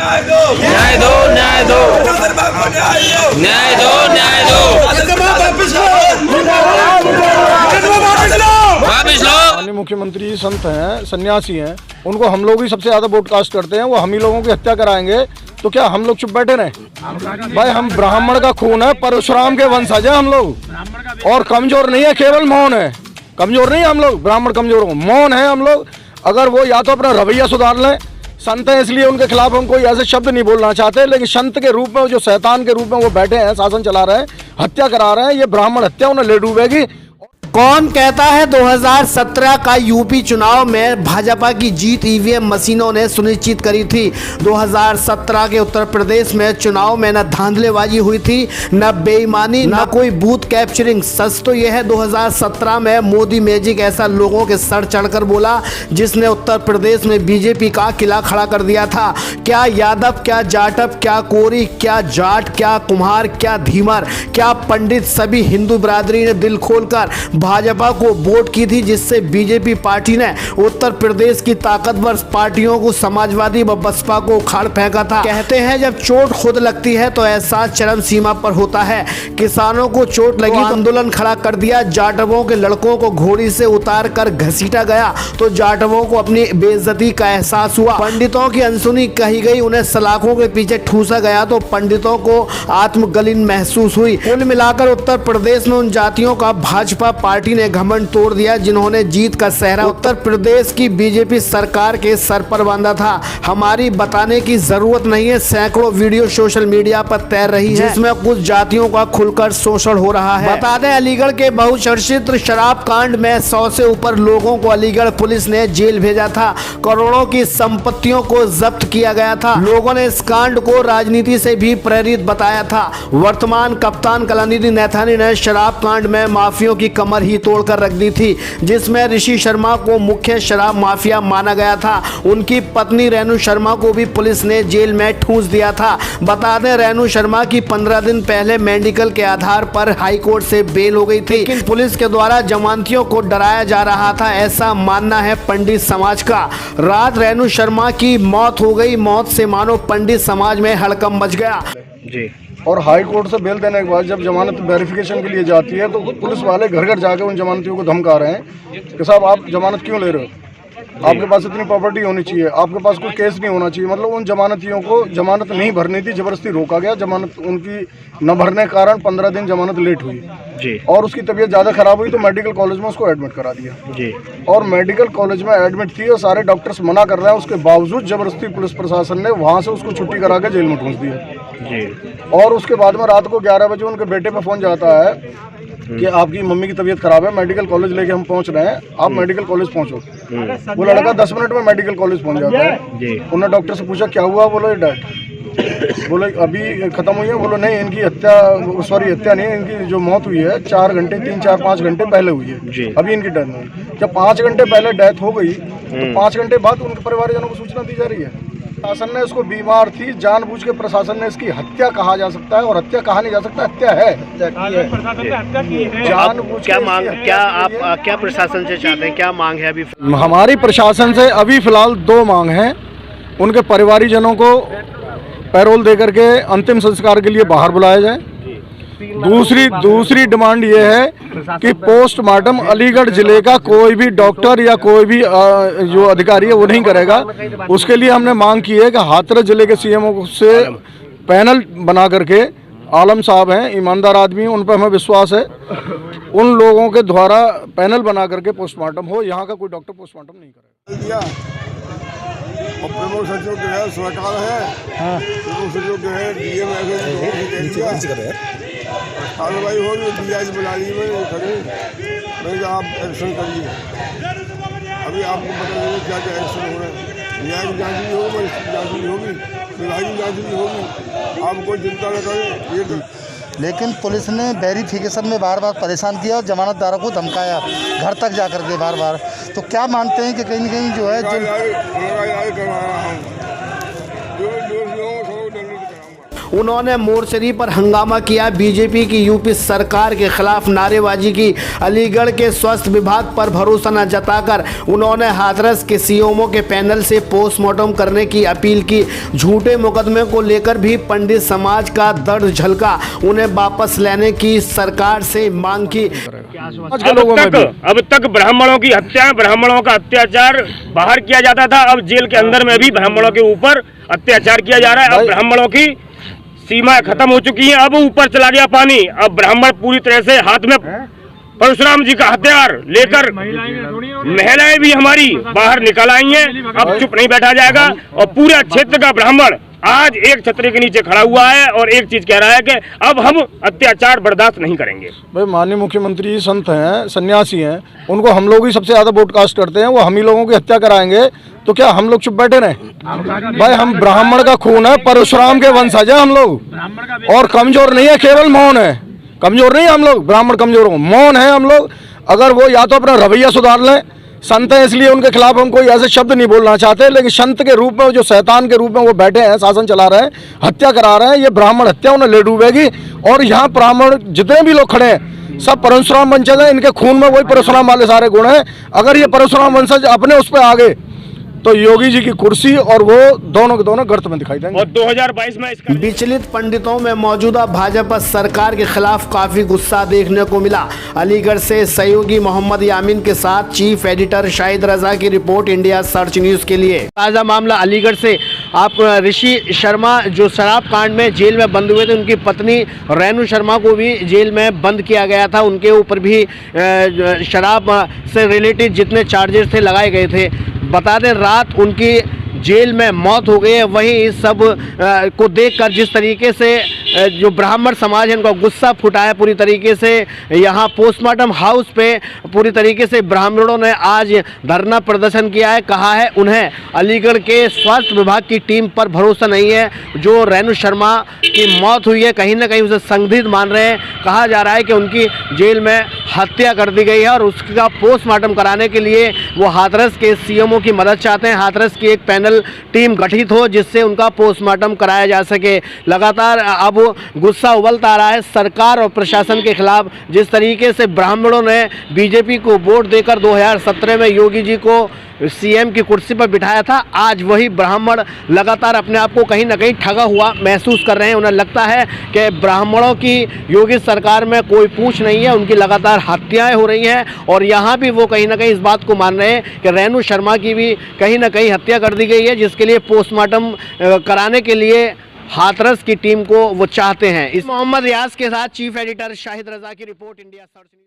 न्याय दो, न्याय दो, न्याय दो, न्याय दो, न्याय दो, वापिस लो। माननीय मुख्यमंत्री संत हैं, सन्यासी हैं, उनको हम लोग ही सबसे ज्यादा ब्रॉडकास्ट करते हैं। वो हम ही लोगों की हत्या कराएंगे तो क्या हम लोग चुप बैठे रहे? भाई हम ब्राह्मण का खून है, परशुराम के वंशज हैं हम लोग, और कमजोर नहीं है, केवल मौन है। कमजोर नहीं है हम लोग, ब्राह्मण कमजोर हो, मौन है हम लोग। अगर वो या तो अपना रवैया सुधार लें, संत हैं इसलिए उनके खिलाफ हम कोई ऐसे शब्द नहीं बोलना चाहते, लेकिन संत के रूप में जो शैतान के रूप में वो बैठे हैं, शासन चला रहे हैं, हत्या करा रहे हैं, ये ब्राह्मण हत्या उन्हें ले डूबेगी। कौन कहता है 2017 का यूपी चुनाव में भाजपा की जीत ईवीएम मशीनों ने सुनिश्चित करी थी? 2017 के उत्तर प्रदेश में चुनाव में न धांधलेबाजी हुई थी, न बेईमानी, न कोई बूथ कैप्चरिंग। सच तो यह है 2017 में मोदी मैजिक ऐसा लोगों के सर चढ़कर बोला जिसने उत्तर प्रदेश में बीजेपी का किला खड़ा कर दिया था। क्या यादव, क्या जाटव, क्या कोरी, क्या जाट, क्या कुम्हार, क्या धीमर, क्या पंडित, सभी हिंदू बिरादरी ने दिल खोलकर भाजपा को वोट की थी, जिससे बीजेपी पार्टी ने उत्तर प्रदेश की ताकतवर पार्टियों को, समाजवादी व बसपा को उखाड़ फेंका था। कहते हैं जब चोट खुद लगती है तो एहसास चरम सीमा पर होता है। किसानों को चोट लगी तो आंदोलन खड़ा कर दिया। जाटवों के लड़कों को घोड़ी से उतार कर घसीटा गया तो जाटवों को अपनी बेइज्जती का एहसास हुआ। पंडितों की अनसुनी कही गई, उन्हें सलाखों के पीछे ठूसा गया तो पंडितों को आत्मगलिन महसूस हुई। कुल मिलाकर उत्तर प्रदेश में उन जातियों का भाजपा पार्टी ने घमंड तोड़ दिया जिन्होंने जीत का सेहरा उत्तर प्रदेश की बीजेपी सरकार के सर पर बांधा था। हमारी बताने की जरूरत नहीं है, सैकड़ों वीडियो सोशल मीडिया पर तैर रही है जिसमें कुछ जातियों का खुलकर शोषण हो रहा है। बता दें, अलीगढ़ के बहुचर्चित शराब कांड में 100 से ऊपर लोगों को अलीगढ़ पुलिस ने जेल भेजा था। करोड़ों की संपत्तियों को जब्त किया गया था। लोगों ने इस कांड को राजनीति से भी प्रेरित बताया था। वर्तमान कप्तान कलानिधि नैथानी ने शराब कांड में माफियों की कमर ही तोड़कर रख दी थी, जिसमें ऋषि शर्मा को मुख्य शराब माफिया माना गया था। उनकी पत्नी रेणु शर्मा को भी पुलिस ने जेल में ठूंस दिया था। बता दें, रेणु शर्मा की 15 दिन पहले मेडिकल के आधार पर हाई कोर्ट से बेल हो गई थी, लेकिन पुलिस के द्वारा जमानतियों को डराया जा रहा था, ऐसा मानना है पंडित समाज का। रात रेणु शर्मा की मौत हो गई। मौत से मानो पंडित समाज में हड़कंप मच गया जी। और हाई कोर्ट से बेल देने के बाद जब जमानत वेरिफिकेशन के लिए जाती है तो पुलिस वाले घर घर जाकर उन जमानतियों को धमका रहे हैं कि साहब आप जमानत क्यों ले रहे हो, आपके पास इतनी प्रॉपर्टी होनी चाहिए, आपके पास कोई केस नहीं होना चाहिए। मतलब उन जमानतियों को जमानत नहीं भरनी थी, जबरदस्ती रोका गया। जमानत उनकी न भरने के कारण 15 दिन जमानत लेट हुई जी। और उसकी तबीयत ज़्यादा खराब हुई तो मेडिकल कॉलेज में उसको एडमिट करा दिया जी। और मेडिकल कॉलेज में एडमिट थी और सारे डॉक्टर्स मना कर रहे हैं, उसके बावजूद जबरदस्ती पुलिस प्रशासन ने वहाँ से उसको छुट्टी करा के जेल में ठूंस दिया जी। और उसके बाद में रात को 11 बजे उनके बेटे पे फ़ोन जाता है कि आपकी मम्मी की तबीयत खराब है, मेडिकल कॉलेज लेके हम पहुंच रहे हैं, आप मेडिकल कॉलेज पहुंचो। वो लड़का 10 मिनट में मेडिकल कॉलेज पहुंच जाता है। उन्होंने डॉक्टर से पूछा क्या हुआ, बोलो ये डेथ, बोले अभी खत्म हुई है। बोलो नहीं, इनकी हत्या, सॉरी हत्या नहीं, इनकी जो मौत हुई है 4 घंटे 3-4-5 घंटे पहले हुई है, अभी इनकी डेथ नहीं हुई। जब 5 घंटे पहले डेथ हो गई तो 5 घंटे बाद उनके परिवारजनों को सूचना दी जा रही है। प्रशासन ने इसको बीमार थी जानबूझ के, प्रशासन ने इसकी हत्या कहा जा सकता है और हत्या कहा नहीं जा सकता, हत्या है जानबूझ। क्या मांग, क्या आप क्या प्रशासन से चाहते हैं, क्या मांग है अभी? हमारी प्रशासन से अभी फिलहाल 2 मांग हैं। उनके परिवारीजनों को पैरोल दे करके अंतिम संस्कार के लिए बाहर बुलाया जाए। दूसरी डिमांड ये है कि पोस्टमार्टम अलीगढ़ जिले का कोई भी डॉक्टर या कोई भी जो अधिकारी है वो नहीं करेगा। उसके लिए हमने मांग की है कि हाथरस जिले के सीएमओ से पैनल बना करके, आलम साहब हैं, ईमानदार आदमी, उन पर हमें विश्वास है, उन लोगों के द्वारा पैनल बना करके पोस्टमार्टम हो। यहाँ का कोई डॉक्टर पोस्टमार्टम नहीं करेगा। और प्रमुख सचिव जो है सरकार है, प्रमुख सचिव जो है डीएम कार्रवाई होगी, डीआई बुला ली मैं आप एक्शन करिए। अभी आपको पता नहीं क्या क्या एक्शन हो रहा है। न्यायिक जांच भी होगी, जांच भी होगी, विभागीय जांच भी होगी, आप कोई चिंता न करें। ये लेकिन पुलिस ने वेरिफिकेशन में बार बार परेशान किया और जमानतदारों को धमकाया घर तक जाकर के बार बार। तो क्या मानते हैं कि कहीं न कहीं जो है उन्होंने मोर्चरी पर हंगामा किया, बीजेपी की यूपी सरकार के खिलाफ नारेबाजी की। अलीगढ़ के स्वास्थ्य विभाग पर भरोसा न जताकर उन्होंने हाथरस के सीएमओ के पैनल से पोस्टमार्टम करने की अपील की। झूठे मुकदमे को लेकर भी पंडित समाज का दर्द झलका, उन्हें वापस लेने की सरकार से मांग की। अब तक ब्राह्मणों की हत्या, ब्राह्मणों का अत्याचार बाहर किया जाता था, अब जेल के अंदर में भी ब्राह्मणों के ऊपर अत्याचार किया जा रहा है। अब ब्राह्मणों की सीमा खत्म हो चुकी है, अब ऊपर चला गया पानी। अब ब्राह्मण पूरी तरह से हाथ में परशुराम जी का हथियार लेकर, महिलाएं भी हमारी बाहर निकल आई हैं। अब चुप नहीं बैठा जाएगा और पूरा क्षेत्र का ब्राह्मण आज एक छतरी के नीचे खड़ा हुआ है और एक चीज कह रहा है कि अब हम अत्याचार बर्दाश्त नहीं करेंगे। भाई माननीय मुख्यमंत्री संत हैं, सन्यासी हैं, उनको हम लोग ही सबसे ज्यादा ब्रॉडकास्ट करते हैं। वो हम ही लोगों की हत्या कराएंगे तो क्या हम लोग चुप बैठे रहे? भाई हम ब्राह्मण का खून है, परशुराम के वंशज हैं हम लोग, और कमजोर नहीं है, केवल मौन है। कमजोर नहीं है हम लोग, ब्राह्मण कमजोर हो, मौन है हम लोग। अगर वो या तो अपना रवैया सुधार लें, संत हैं इसलिए उनके खिलाफ हम कोई ऐसे शब्द नहीं बोलना चाहते, लेकिन संत के रूप में, जो शैतान के रूप में वो बैठे हैं, शासन चला रहे हैं, हत्या करा रहे हैं, ये ब्राह्मण हत्या उन्हें ले डूबेगी। और यहाँ ब्राह्मण जितने भी लोग खड़े हैं सब परशुराम वंशज हैं, इनके खून में वही परशुराम वाले सारे गुण हैं। अगर ये परशुराम वंशज अपने उस पर आ गए तो योगी जी की कुर्सी और वो दोनों के दोनों गर्त में दिखाई देंगे। और 2022 में इसका विचलित पंडितों में मौजूदा भाजपा सरकार के खिलाफ काफी गुस्सा देखने को मिला। अलीगढ़ से सहयोगी मोहम्मद यामीन के साथ चीफ एडिटर शाहिद रजा की रिपोर्ट, इंडिया सर्च न्यूज के लिए। ताज़ा मामला अलीगढ़ से। आप ऋषि शर्मा जो शराब कांड में जेल में बंद हुए थे, उनकी पत्नी रेणु शर्मा को भी जेल में बंद किया गया था। उनके ऊपर भी शराब से रिलेटेड जितने चार्जेस थे लगाए गए थे। बता दें रात उनकी जेल में मौत हो गई है। वहीं इस सब को देखकर जिस तरीके से जो ब्राह्मण समाज है उनका गुस्सा फुटा है पूरी तरीके से, यहाँ पोस्टमार्टम हाउस पे पूरी तरीके से ब्राह्मणों ने आज धरना प्रदर्शन किया है। कहा है उन्हें अलीगढ़ के स्वास्थ्य विभाग की टीम पर भरोसा नहीं है। जो रेणु शर्मा की मौत हुई है कहीं ना कहीं उसे संदिग्ध मान रहे हैं। कहा जा रहा है कि उनकी जेल में हत्या कर दी गई है और उसका पोस्टमार्टम कराने के लिए वो हाथरस के सीएमओ की मदद चाहते हैं। हाथरस की एक पैनल टीम गठित हो जिससे उनका पोस्टमार्टम कराया जा सके। लगातार अब गुस्सा उबलता आ रहा है सरकार और प्रशासन के खिलाफ। जिस तरीके से ब्राह्मणों ने बीजेपी को वोट देकर 2017 में योगी जी को सीएम की कुर्सी पर बिठाया था, आज वही ब्राह्मण लगातार अपने आप को कहीं ना कहीं ठगा हुआ महसूस कर रहे हैं। उन्हें लगता है कि ब्राह्मणों की योगी सरकार में कोई पूछ नहीं है, उनकी लगातार हत्याएं हो रही हैं। और यहाँ भी वो कहीं ना कहीं इस बात को मान रहे हैं कि रेणु शर्मा की भी कहीं ना कहीं हत्या कर दी गई है, जिसके लिए पोस्टमार्टम कराने के लिए हाथरस की टीम को वो चाहते हैं। इस मोहम्मद रियाज के साथ चीफ एडिटर शाहिद रजा की रिपोर्ट, इंडिया सर्च न्यूज।